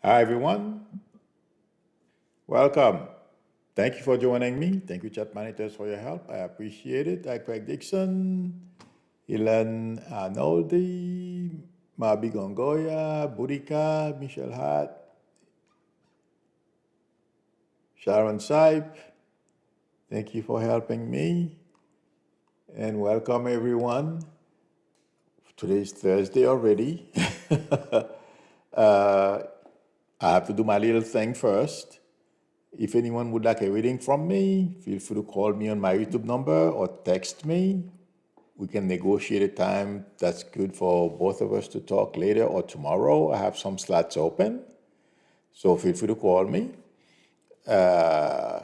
Hi, everyone. Welcome. Thank you for joining me. Thank you, chat monitors, for your help. I appreciate it. Hi, Craig Dixon, Ilan Arnoldi, Mabi Gongoya, Burika, Michelle Hart, Sharon Saip. Thank you for helping me. And welcome, everyone. Today's Thursday already. I have to do my little thing first. If anyone would like a reading from me, feel free to call me on my YouTube number or text me. We can negotiate a time that's good for both of us to talk later or tomorrow. I have some slots open, so feel free to call me. Having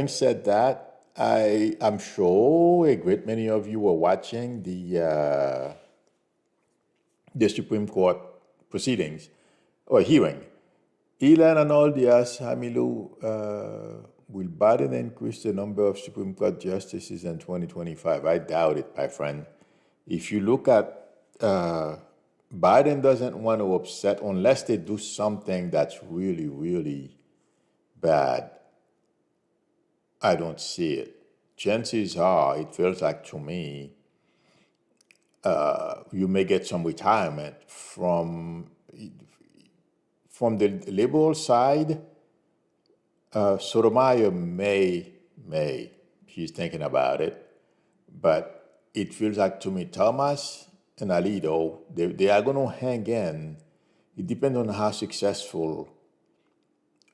said that, I'm sure a great many of you were watching the Supreme Court proceedings or hearing. Ilan and all the Hamilu will Biden increase the number of Supreme Court justices in 2025? I doubt it, my friend. If you look at Biden doesn't want to upset unless they do something that's really, really bad. I don't see it. Chances are, it feels like to me, you may get some retirement from the liberal side. Sotomayor may, she's thinking about it, but it feels like to me Thomas and Alito, they are going to hang in. It depends on how successful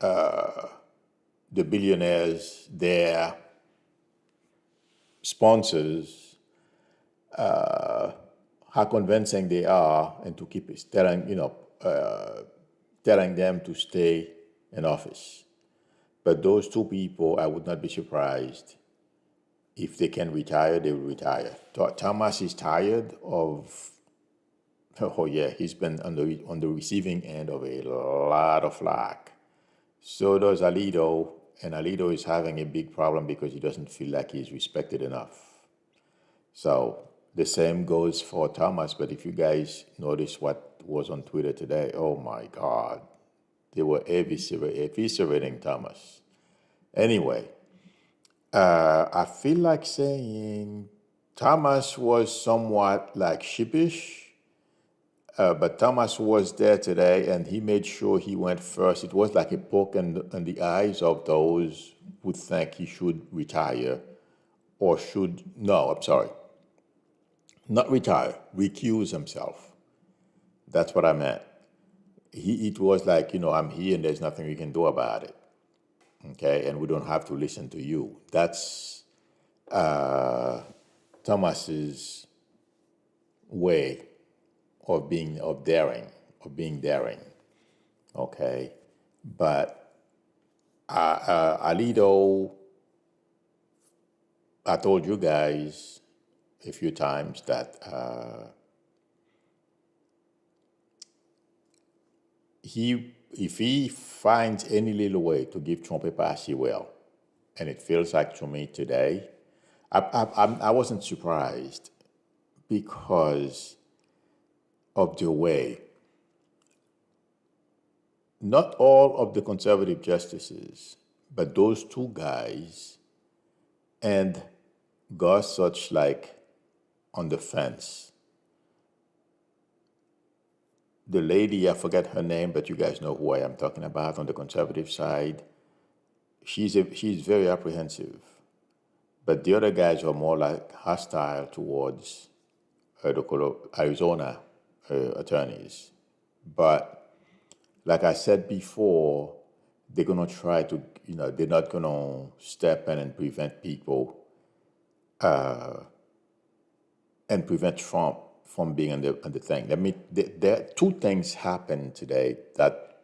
the billionaires, their sponsors, how convincing they are, and to keep telling them to stay in office. But those two people, I would not be surprised if they can retire, they will retire. Thomas is tired of, oh yeah, he's been on the receiving end of a lot of flack. So does Alito, and Alito is having a big problem because he doesn't feel like he's respected enough. So the same goes for Thomas, but if you guys notice what was on Twitter today, oh my God, they were eviscerating Thomas. Anyway, I feel like saying Thomas was somewhat like sheepish, but Thomas was there today and he made sure he went first. It was like a poke in the eyes of those who think he should retire or not retire, recuse himself. That's what I meant. It was like, I'm here and there's nothing we can do about it. Okay, and we don't have to listen to you. That's Thomas's way of being daring. Okay, but Alito, I told you guys a few times that if he finds any little way to give Trump a pass, he will. And it feels like to me today, I wasn't surprised because of the way not all of the conservative justices, but those two guys and Gorsuch like on the fence. The lady, I forget her name, but you guys know who I am talking about on the conservative side. She's very apprehensive. But the other guys are more like hostile towards the Arizona attorneys. But like I said before, they're going to try to, they're not going to step in and prevent people and prevent Trump from being on the thing. I mean, there two things happened today that,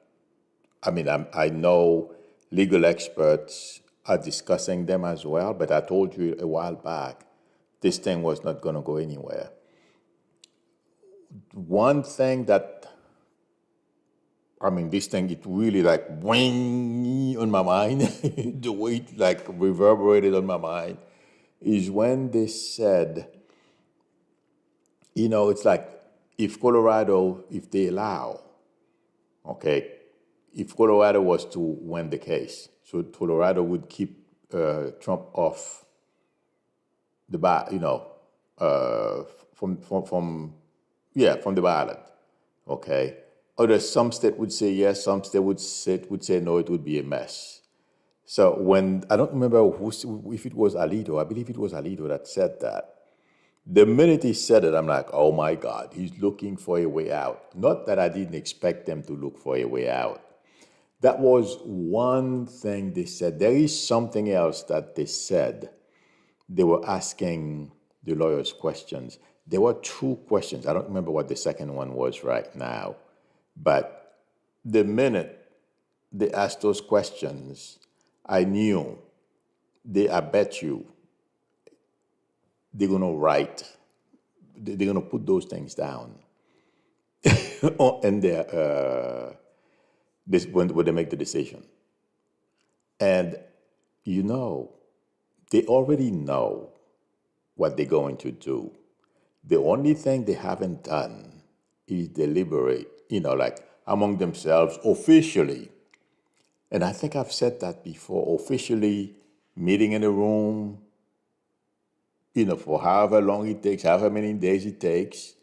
I know legal experts are discussing them as well, but I told you a while back, this thing was not going to go anywhere. One thing that, this thing, it really like wing on my mind, the way it like reverberated on my mind, is when they said, it's like if they allow Okay, if Colorado was to win the case, so Colorado would keep Trump off the uh, from from the ballot. Okay, other some state would say yes, some state would say no. It would be a mess. So when I don't remember if it was Alito, I believe it was Alito that said that. The minute he said it, I'm like, oh my God, he's looking for a way out. Not that I didn't expect them to look for a way out. That was one thing they said. There is something else that they said. They were asking the lawyers questions. There were two questions. I don't remember what the second one was right now. But the minute they asked those questions, I knew I bet you they're going to write, they're going to put those things down. And when they make the decision. And they already know what they're going to do. The only thing they haven't done is deliberate, like among themselves officially. And I think I've said that before, officially meeting in a room, for however long it takes, however many days it takes,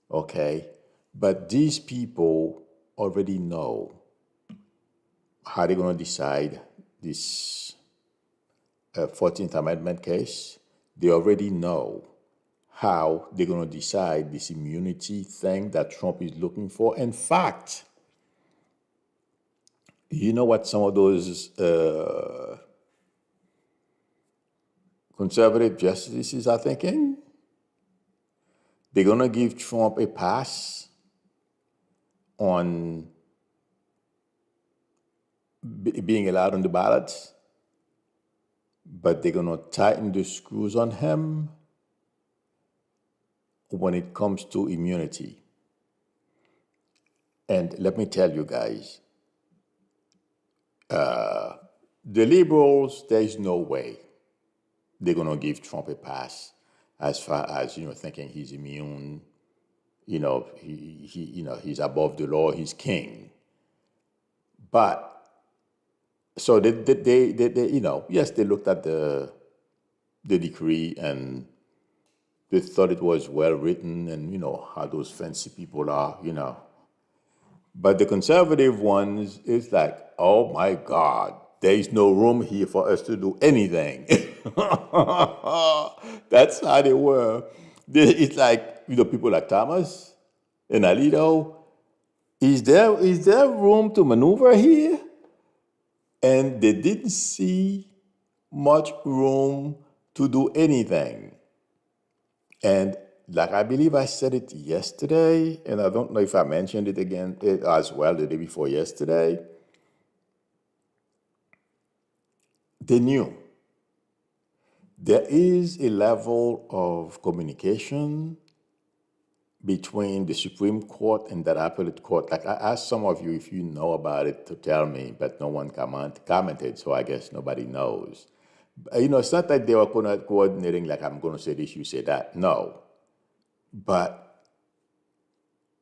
okay? But these people already know how they're going to decide this 14th Amendment case. They already know how they're going to decide this immunity thing that Trump is looking for. In fact, you know what some of those conservative justices are thinking? They're going to give Trump a pass on being allowed on the ballots, but they're going to tighten the screws on him when it comes to immunity. And let me tell you guys, the liberals, there is no way they're going to give Trump a pass as far as, thinking he's immune, he's above the law, he's king. But so yes, they looked at the decree and they thought it was well written, and how those fancy people are, But the conservative ones, it's like, oh my God, there is no room here for us to do anything. That's how they were. It's like, people like Thomas and Alito. Is there room to maneuver here? And they didn't see much room to do anything. And like I believe I said it yesterday, and I don't know if I mentioned it again as well the day before yesterday, they knew there is a level of communication between the Supreme Court and that appellate court. Like I asked some of you if you know about it to tell me, but no one commented, so I guess nobody knows. It's not like they were coordinating like I'm going to say this, you say that. No. But,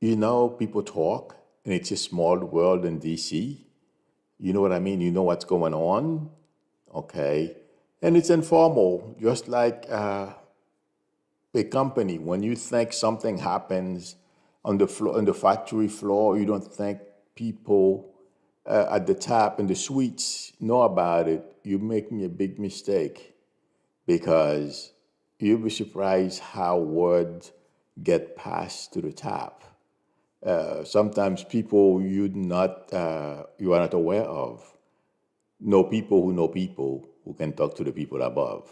people talk, and it's a small world in D.C. You know what I mean? You know what's going on, okay? And it's informal, just like a company. When you think something happens on the factory floor, you don't think people at the top in the suites know about it. You're making a big mistake, because you'll be surprised how words get passed to the top. Sometimes people you are not aware of know people who can talk to the people above.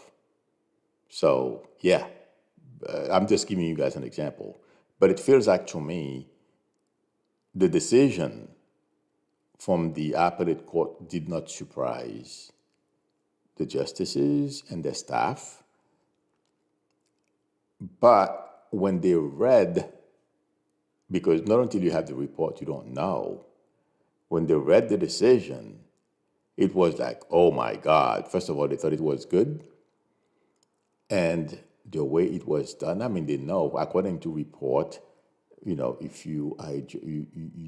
So yeah, I'm just giving you guys an example. But it feels like to me, the decision from the appellate court did not surprise the justices and their staff. But when they read, because not until you have the report, you don't know. When they read the decision, it was like, oh my God. First of all, they thought it was good. And the way it was done, I mean, they know, according to report, if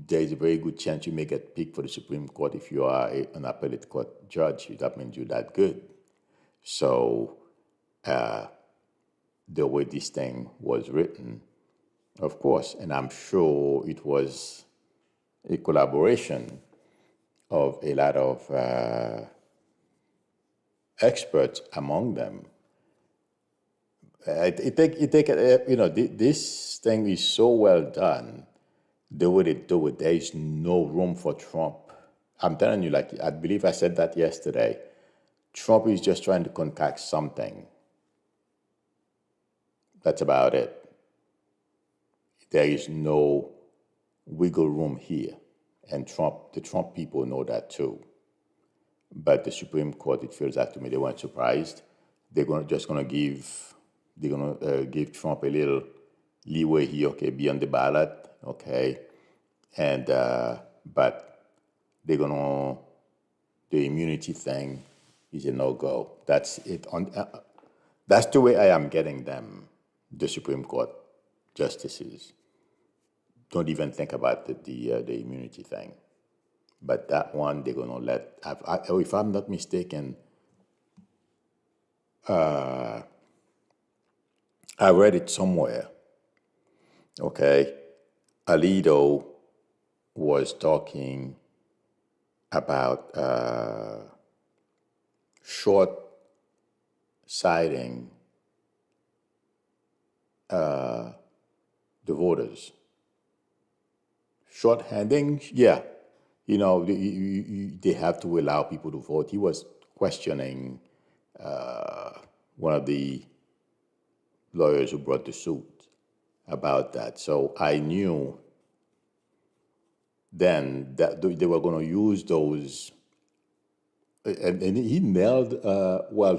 there's a very good chance you may get picked for the Supreme Court if you are an appellate court judge. That means you're that good. So the way this thing was written, of course, and I'm sure it was a collaboration of a lot of experts among them. This thing is so well done. The way they do it, there is no room for Trump. I'm telling you, like I believe I said that yesterday. Trump is just trying to concoct something. That's about it. There is no wiggle room here, and the Trump people know that too. But the Supreme Court, it feels like to me, they weren't surprised. They're going to give Trump a little leeway here. Okay, be on the ballot. Okay, and but the immunity thing is a no-go. That's it. That's the way I am getting them. The Supreme Court justices don't even think about the immunity thing. But that one, they're going to let, if I'm not mistaken, I read it somewhere, okay? Alito was talking about short-sighting the voters. Short-handing, yeah. They have to allow people to vote. He was questioning one of the lawyers who brought the suit about that. So I knew then that they were going to use those. And he nailed,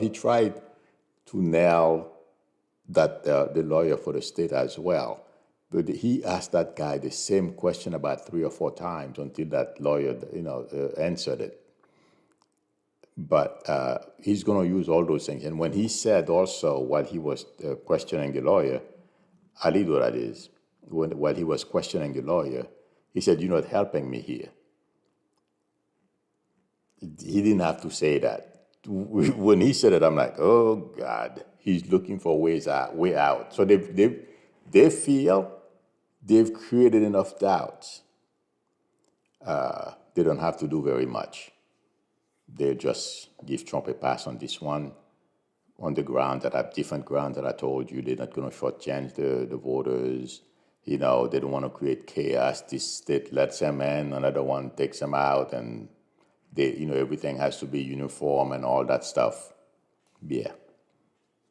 he tried to nail that the lawyer for the state as well. But he asked that guy the same question about 3 or 4 times until that lawyer, answered it. But he's going to use all those things. And when he said also, while he was questioning the lawyer, Alito that is, while he was questioning the lawyer, he said, "You're not helping me here." He didn't have to say that. When he said it, I'm like, oh God, he's looking for way out. So they feel they've created enough doubts. They don't have to do very much. They just give Trump a pass on this one, on the ground different grounds that I told you. They're not going to shortchange the voters. They don't want to create chaos. This state lets them in, another one takes them out, and everything has to be uniform and all that stuff. Yeah,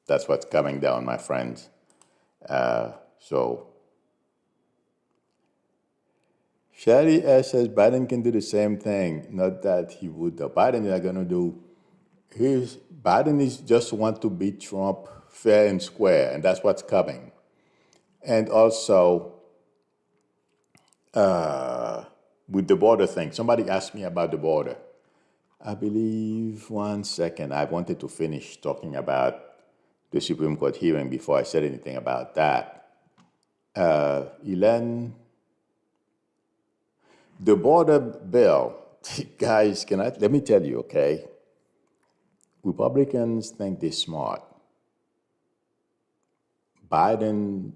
that's what's coming down, my friends. So, Shelly S says Biden can do the same thing. Not that he would. Biden is going to do. Biden is just want to beat Trump fair and square, and that's what's coming. And also, with the border thing, somebody asked me about the border. I believe, one second, I wanted to finish talking about the Supreme Court hearing before I said anything about that. Elen, the border bill, guys, let me tell you, okay? Republicans think they're smart. Biden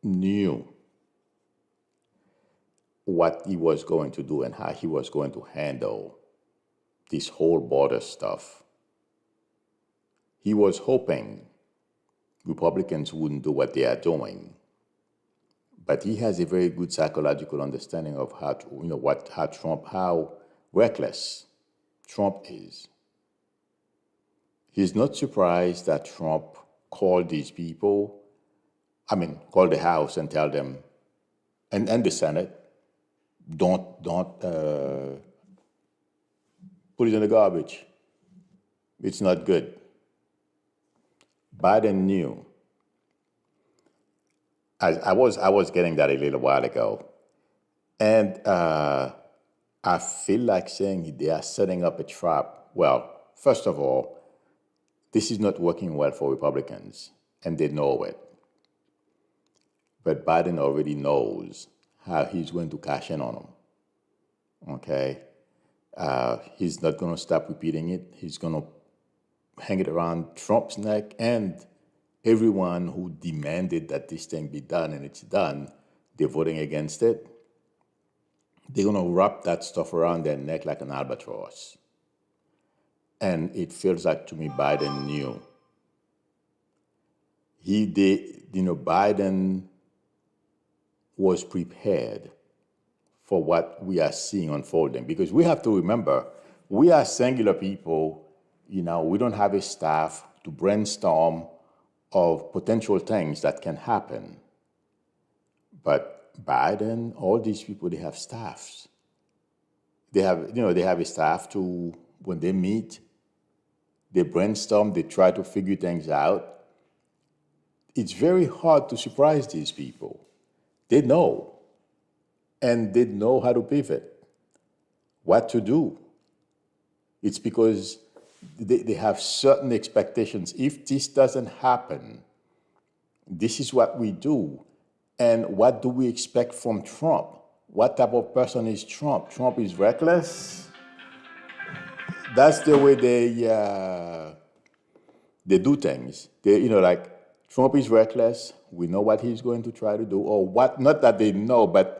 knew what he was going to do and how he was going to handle this whole border stuff. He was hoping Republicans wouldn't do what they are doing. But he has a very good psychological understanding of how reckless Trump is. He's not surprised that Trump called these people, call the House and tell them, and the Senate, don't put it in the garbage. It's not good. Biden knew. I was getting that a little while ago, and I feel like saying they are setting up a trap. Well, first of all, this is not working well for Republicans, and they know it. but Biden already knows how he's going to cash in on them. Okay? He's not going to stop repeating it. He's going to hang it around Trump's neck and everyone who demanded that this thing be done, and it's done. They're voting against it. They're going to wrap that stuff around their neck like an albatross. And it feels like to me Biden knew. Biden was prepared for what we are seeing unfolding. Because we have to remember, we are singular people. We don't have a staff to brainstorm of potential things that can happen. But Biden, all these people, they have staffs. They have a staff to, when they meet, they brainstorm, they try to figure things out. It's very hard to surprise these people. They know. And they know how to pivot, what to do. It's because they have certain expectations. If this doesn't happen, this is what we do. And what do we expect from Trump? What type of person is Trump? Trump is reckless. That's the way they do things. Like Trump is reckless. We know what he's going to try to do, or what. Not that they know, but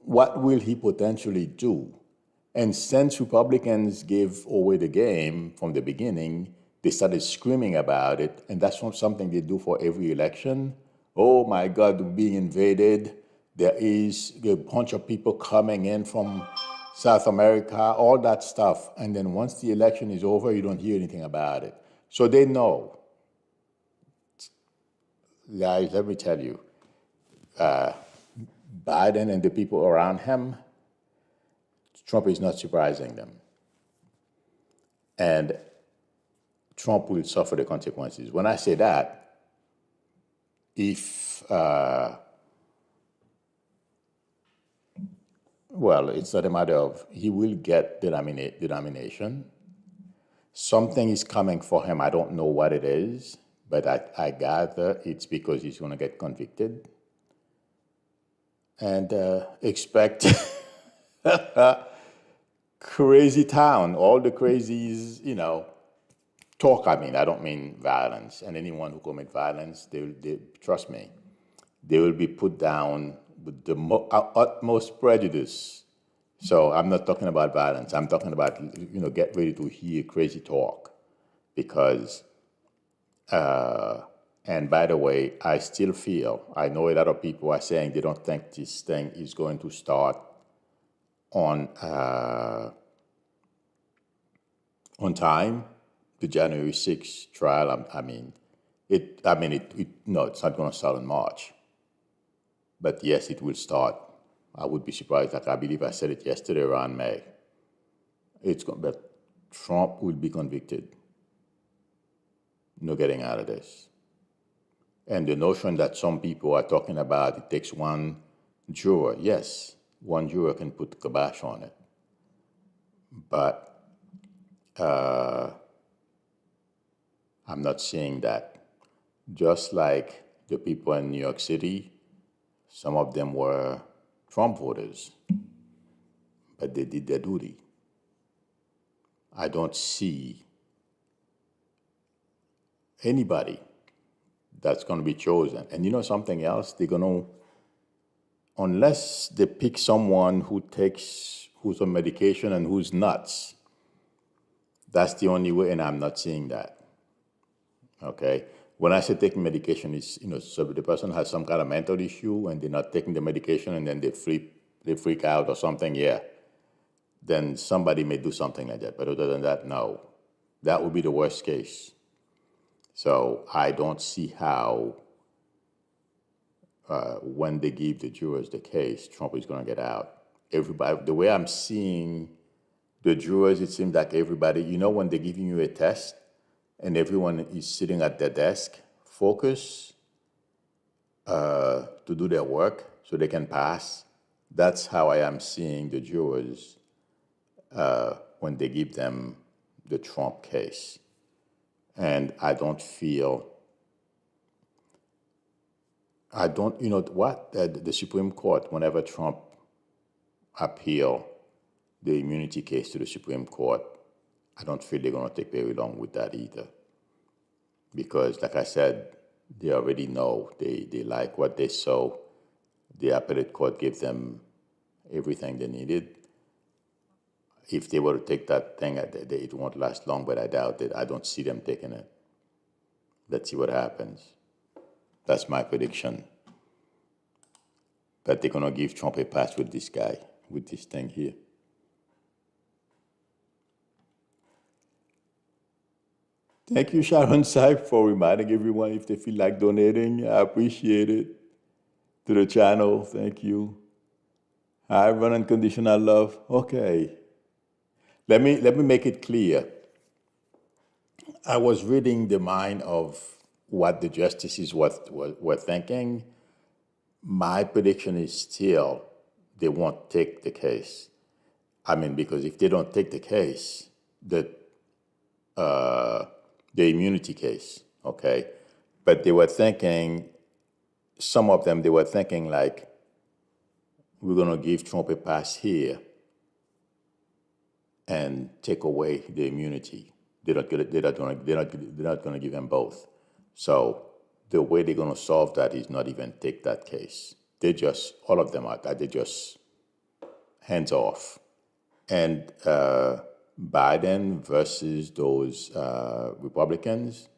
what will he potentially do? And since Republicans gave away the game from the beginning, they started screaming about it, and that's something they do for every election. Oh my God, we're being invaded. There is a bunch of people coming in from South America, all that stuff. And then once the election is over, you don't hear anything about it. So they know. Guys, let me tell you, Biden and the people around him, Trump is not surprising them. And Trump will suffer the consequences. When I say that, if, it's not a matter of, he will get the nomination. Something is coming for him. I don't know what it is, but I gather it's because he's going to get convicted. And expect crazy town, all the crazies, talk. I don't mean violence. And anyone who commit violence, they trust me, they will be put down with the utmost prejudice. So I'm not talking about violence. I'm talking about, get ready to hear crazy talk. Because, and by the way, I still feel, I know a lot of people are saying they don't think this thing is going to start on time, the January 6th trial. It's not going to start in March. But yes, it will start. I would be surprised. I believe I said it yesterday, around May. But Trump will be convicted. No getting out of this. And the notion that some people are talking about, it takes one juror. Yes, one juror can put the kibosh on it. But I'm not seeing that. Just like the people in New York City, some of them were Trump voters, but they did their duty. I don't see anybody that's going to be chosen. And something else, they're going to, unless they pick someone who's on medication and who's nuts, that's the only way, and I'm not seeing that. Okay? When I say taking medication, is so the person has some kind of mental issue and they're not taking the medication and then they freak out or something, yeah. Then somebody may do something like that. But other than that, no. That would be the worst case. So I don't see how, when they give the jurors the case, Trump is going to get out. Everybody, the way I'm seeing the jurors, it seems like everybody, when they're giving you a test and everyone is sitting at their desk, focus to do their work so they can pass. That's how I am seeing the jurors when they give them the Trump case. And I don't feel I don't, you know what, the Supreme Court, whenever Trump appeal the immunity case to the Supreme Court, I don't feel they're going to take very long with that either. Because, like I said, they already know. They like what they saw. The appellate court gave them everything they needed. If they were to take that thing, it won't last long, but I doubt it. I don't see them taking it. Let's see what happens. That's my prediction. That they're going to give Trump a pass with this guy, with this thing here. Thank you, Sharon Saib, for reminding everyone if they feel like donating. I appreciate it. To the channel, thank you. Hi, run unconditional love. Okay. Let me make it clear. I was reading the mind of what the justices were thinking. My prediction is still they won't take the case. I mean, because if they don't take the case, the immunity case, okay? But they were thinking, some of them, they were thinking like, we're going to give Trump a pass here and take away the immunity. They're not going to give him both. So the way they're going to solve that is not even take that case. They just, all of them are that, they just hands off. And Biden versus those Republicans,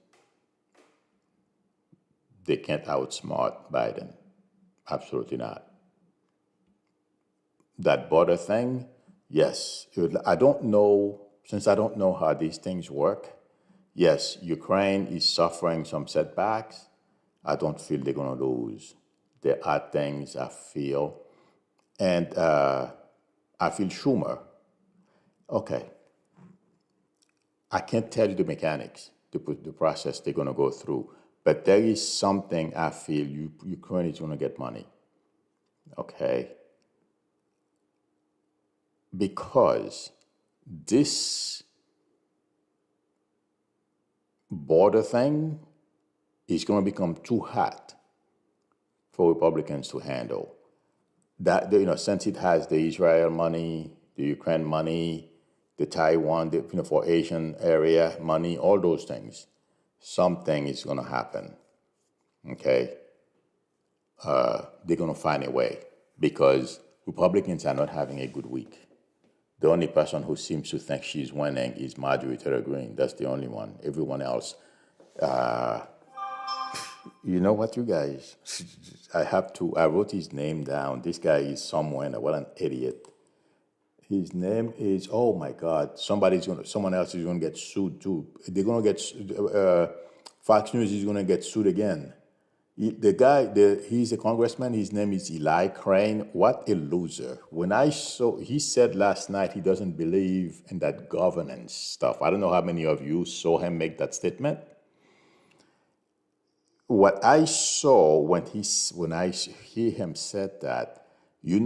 they can't outsmart Biden. Absolutely not. That border thing, yes. I don't know, since I don't know how these things work, yes, Ukraine is suffering some setbacks. I don't feel they're going to lose. There are things I feel. And I feel Schumer. Okay. I can't tell you the mechanics, the process they're going to go through. But there is something I feel Ukraine is going to get money. Okay? Because this border thing is going to become too hot for Republicans to handle. That, since it has the Israel money, the Ukraine money, the Taiwan, for Asian area money, all those things, something is going to happen. Okay? They're going to find a way because Republicans are not having a good week. The only person who seems to think she's winning is Marjorie Taylor Greene. That's the only one. Everyone else, you know what, you guys? I wrote his name down. This guy is somewhere. What an idiot. His name is, oh my God, someone else is going to get sued too. They're going to get, Fox News is going to get sued again. The guy, he's a congressman. His name is Eli Crane. What a loser. He said last night he doesn't believe in that governance stuff. I don't know how many of you saw him make that statement. What I saw when I hear him said that, in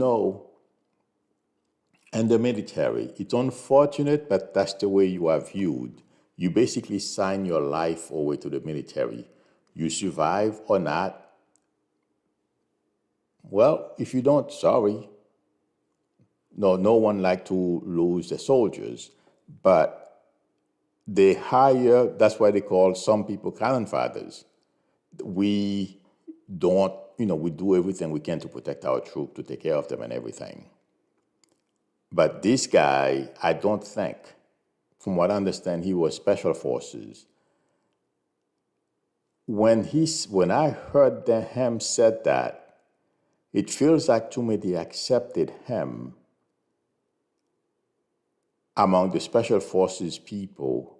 the military, it's unfortunate, but that's the way you are viewed. You basically sign your life over to the military. You survive or not, well, if you don't, sorry. No one like to lose the soldiers, but they hire, that's why they call some people cannon fathers. We don't, we do everything we can to protect our troops, to take care of them and everything. But this guy, I don't think, from what I understand, he was special forces. When I heard him said that, it feels like to me they accepted him among the special forces people,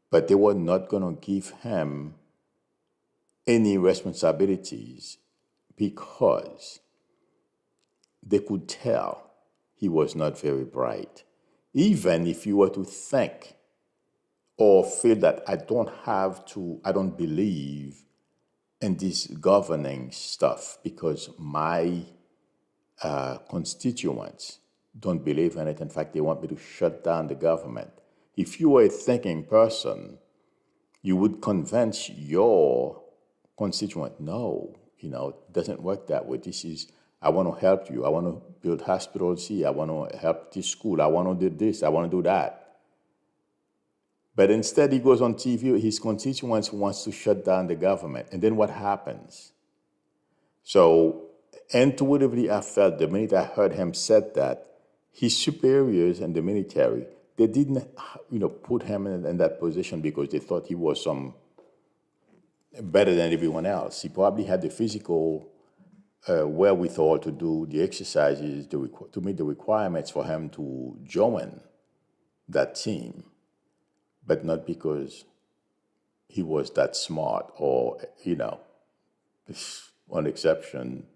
but they were not going to give him any responsibilities because they could tell he was not very bright. Even if you were to think or feel that I don't believe in this governing stuff because my constituents don't believe in it. In fact, they want me to shut down the government. If you were a thinking person, you would convince your constituent, no, It doesn't work that way. This is, I want to help you. I want to build hospitals here. I want to help this school. I want to do this. I want to do that. But instead, he goes on TV. His constituents wants to shut down the government. And then what happens? So intuitively, I felt the minute I heard him said that, his superiors in the military, they didn't, put him in that position because they thought he was some better than everyone else. He probably had the physical wherewithal to do the exercises to meet the requirements for him to join that team, but not because he was that smart or, on exception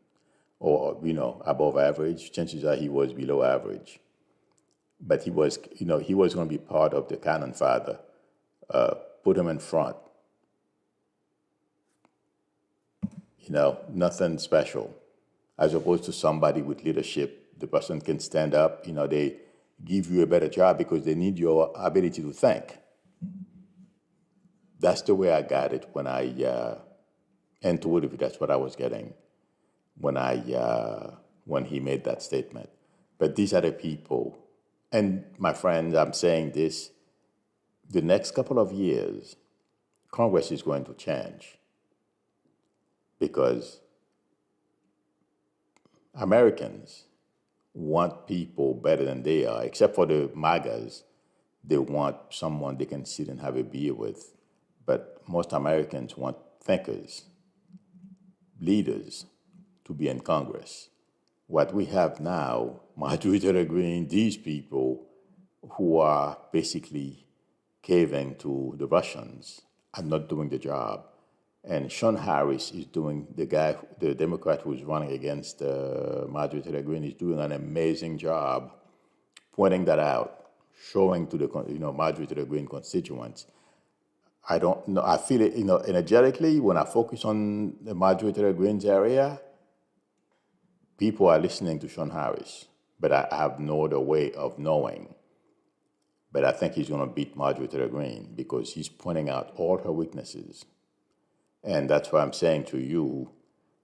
or, above average. Chances are he was below average. But he was, he was going to be part of the cannon fodder. Put him in front. Nothing special. As opposed to somebody with leadership, the person can stand up, they give you a better job because they need your ability to think. That's the way I got it when intuitively, that's what I was getting when he made that statement. But these are the people, and my friends, I'm saying this, the next couple of years, Congress is going to change because Americans want people better than they are, except for the MAGAs. They want someone they can sit and have a beer with. But most Americans want thinkers, leaders to be in Congress. What we have now, majority agreeing, these people who are basically caving to the Russians are not doing the job. And Sean Harris is doing, the Democrat who's running against Marjorie Taylor Greene is doing an amazing job pointing that out, showing to the Marjorie Taylor Greene constituents. I don't know. I feel it, energetically when I focus on the Marjorie Taylor Greene's area. People are listening to Sean Harris, but I have no other way of knowing. But I think he's going to beat Marjorie Taylor Greene because he's pointing out all her weaknesses. And that's why I'm saying to you,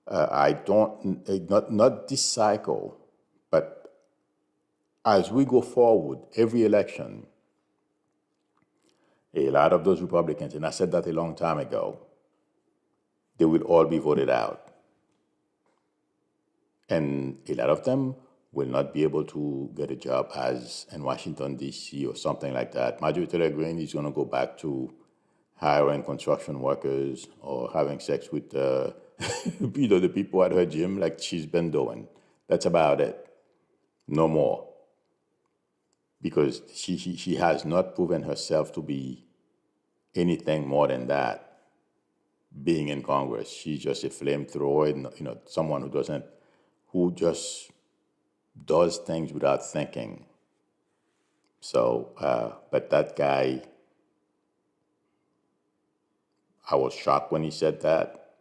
not this cycle, but as we go forward, every election, a lot of those Republicans, and I said that a long time ago, they will all be voted out. And a lot of them will not be able to get a job as in Washington, D.C. or something like that. Marjorie Taylor Greene is going to go back to hiring construction workers or having sex with the people at her gym like she's been doing. That's about it. No more. Because she has not proven herself to be anything more than that, being in Congress. She's just a flamethrower, someone who just does things without thinking. So, but that guy, I was shocked when he said that.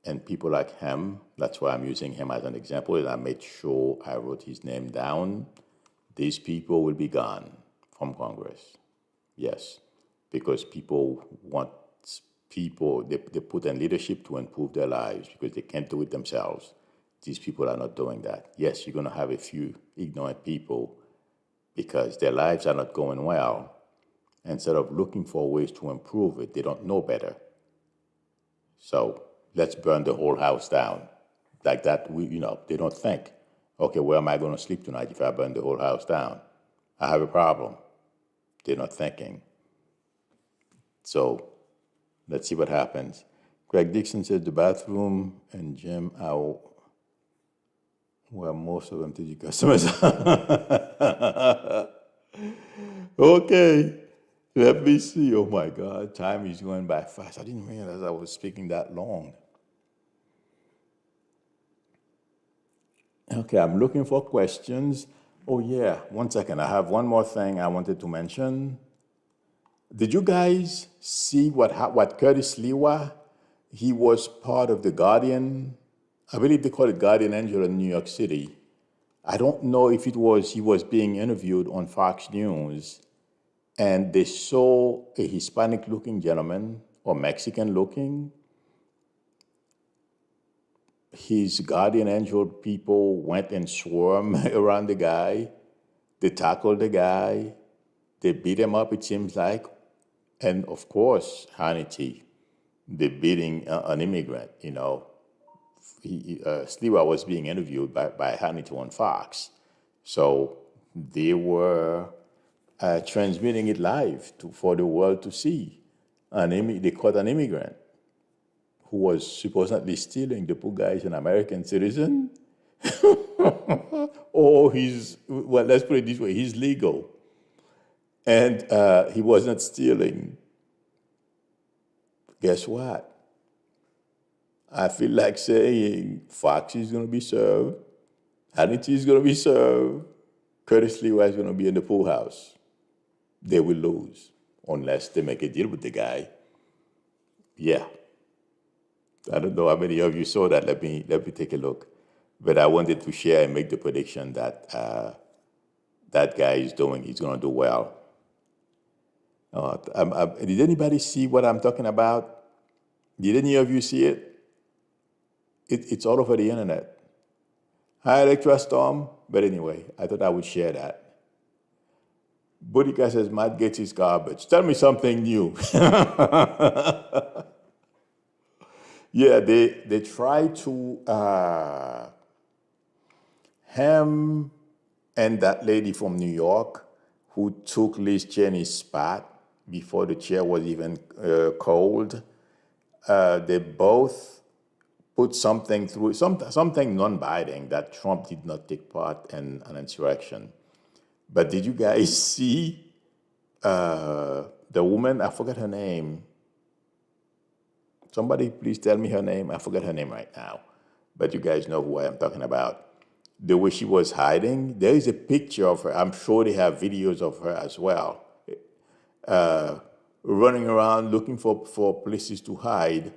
And people like him, that's why I'm using him as an example, and I made sure I wrote his name down. These people will be gone from Congress. Yes, because people want they put in leadership to improve their lives because they can't do it themselves. These people are not doing that. Yes, you're going to have a few ignorant people because their lives are not going well. Instead of looking for ways to improve it, they don't know better. So let's burn the whole house down. Like that, they don't think, okay, where am I going to sleep tonight if I burn the whole house down? I have a problem. They're not thinking. So let's see what happens. Greg Dixon says the bathroom and gym are where most of them TG customers are. Okay. Let me see. Oh my God, time is going by fast. I didn't realize I was speaking that long. Okay, I'm looking for questions. Oh yeah, 1 second. I have one more thing I wanted to mention. Did you guys see what Curtis Lewa? He was part of the Guardian. I believe they call it Guardian Angel in New York City. I don't know if he was being interviewed on Fox News, and they saw a Hispanic-looking gentleman or Mexican-looking his guardian angel people went and swarmed around the guy. They tackled the guy. They beat him up, it seems like. And of course, Hannity, the beating an immigrant, Sliwa was being interviewed by Hannity on Fox. So they were transmitting it live for the world to see. They caught an immigrant who was supposedly stealing. The poor guy is an American citizen. Or let's put it this way, he's legal. And he was not stealing. Guess what? I feel like saying Fox is going to be served, Hannity is going to be served, Curtis Lewa is going to be in the pool house. They will lose unless they make a deal with the guy. Yeah. I don't know how many of you saw that. Let me take a look. But I wanted to share and make the prediction that that guy he's going to do well. Did anybody see what I'm talking about? Did any of you see it? It's all over the internet. Hi, Electra Storm. But anyway, I thought I would share that. Boudica says, Matt Gates is garbage. Tell me something new. Yeah, they try to him and that lady from New York who took Liz Cheney's spot before the chair was even cold. They both put something through, something non-binding that Trump did not take part in an insurrection. But did you guys see the woman? I forgot her name. Somebody please tell me her name. I forgot her name right now. But you guys know who I am talking about. The way she was hiding, there is a picture of her. I'm sure they have videos of her as well. Running around looking for places to hide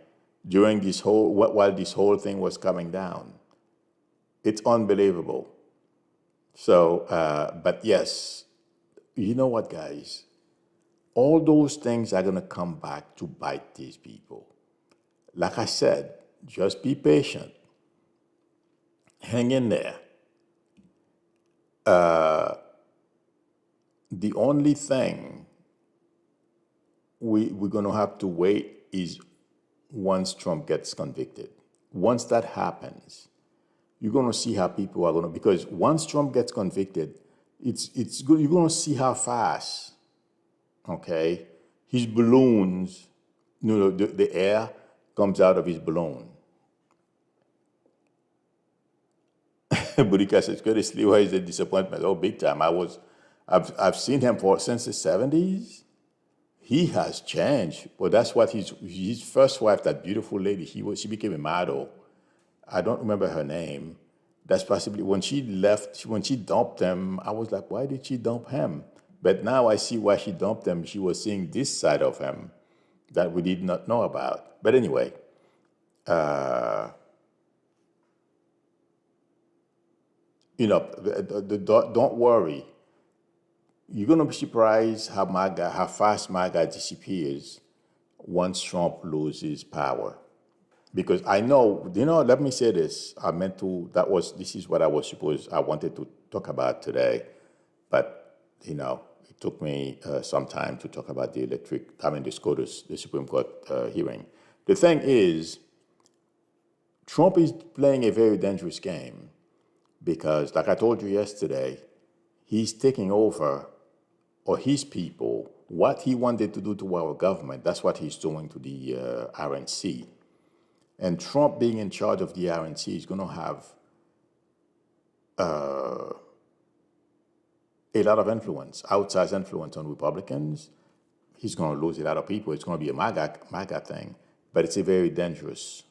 during while this whole thing was coming down. It's unbelievable. So, but yes, you know what, guys? All those things are going to come back to bite these people. Like I said, just be patient. Hang in there. The only thing we're going to have to wait is once Trump gets convicted. Once that happens, you're going to see how people are going to, because once Trump gets convicted, it's good. You're going to see how fast, okay, his balloons, the air comes out of his balloon. Budika says, Curtis Lewa is a disappointment. Oh, big time. I've seen him since the 70s. He has changed. Well, that's what his first wife, that beautiful lady, she became a model. I don't remember her name. That's possibly when she left, when she dumped him, I was like, why did she dump him? But now I see why she dumped him. She was seeing this side of him that we did not know about. But anyway, don't worry. You're going to be surprised how fast MAGA disappears once Trump loses power. Because I know, let me say this. This is what I wanted to talk about today. But, it took me some time to talk about the SCOTUS, the Supreme Court hearing. The thing is, Trump is playing a very dangerous game because, like I told you yesterday, he's taking over, or his people, what he wanted to do to our government, that's what he's doing to the RNC. And Trump being in charge of the RNC is going to have a lot of influence, outsized influence on Republicans. He's going to lose a lot of people. It's going to be a MAGA thing. But it's a very dangerous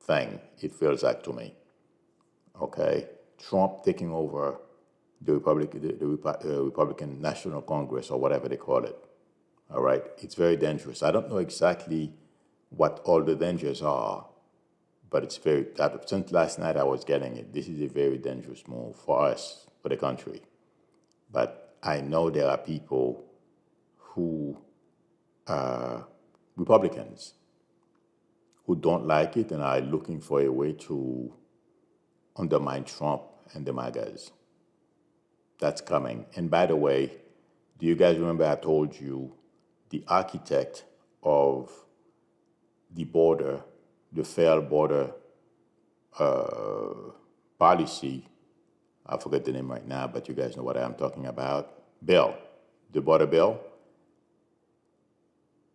thing, it feels like to me. Okay? Trump taking over the Republican National Congress, or whatever they call it. All right? It's very dangerous. I don't know exactly what all the dangers are, but it's since last night I was getting it. This is a very dangerous move for us, for the country. But I know there are people who, Republicans, who don't like it and are looking for a way to undermine Trump and the MAGAs. That's coming. And by the way, do you guys remember I told you the architect of the border, the failed border policy, I forget the name right now, but you guys know what I'm talking about, bill, the border bill,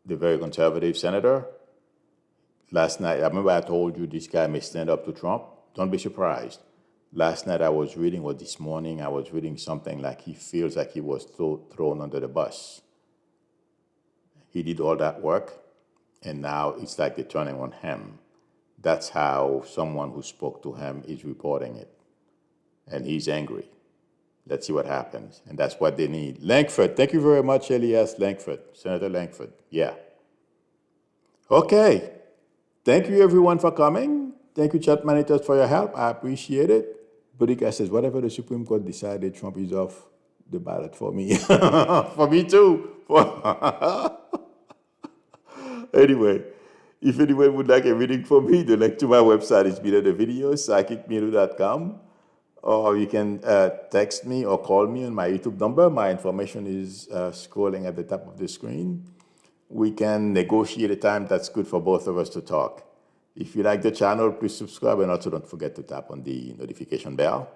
the very conservative senator. Last night, I remember I told you this guy may stand up to Trump. Don't be surprised. Last night I was reading, or this morning I was reading something like he feels like he was thrown under the bus. He did all that work, and now it's like they're turning on him. That's how someone who spoke to him is reporting it. And he's angry. Let's see what happens. And that's what they need. Langford, thank you very much, Elias Langford, Senator Langford. Yeah. Okay. Thank you, everyone, for coming. Thank you, chat managers, for your help. I appreciate it. Budika says, whatever the Supreme Court decided, Trump is off the ballot for me. For me, too. Anyway, if anyone would like a reading from me, the link to my website is below the video, psychicmiru.com. Or you can text me or call me on my YouTube number. My information is scrolling at the top of the screen. We can negotiate a time that's good for both of us to talk. If you like the channel, please subscribe, and also don't forget to tap on the notification bell.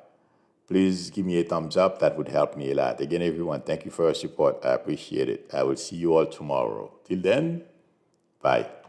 Please give me a thumbs up. That would help me a lot. Again, everyone, thank you for your support. I appreciate it. I will see you all tomorrow. Till then, bye.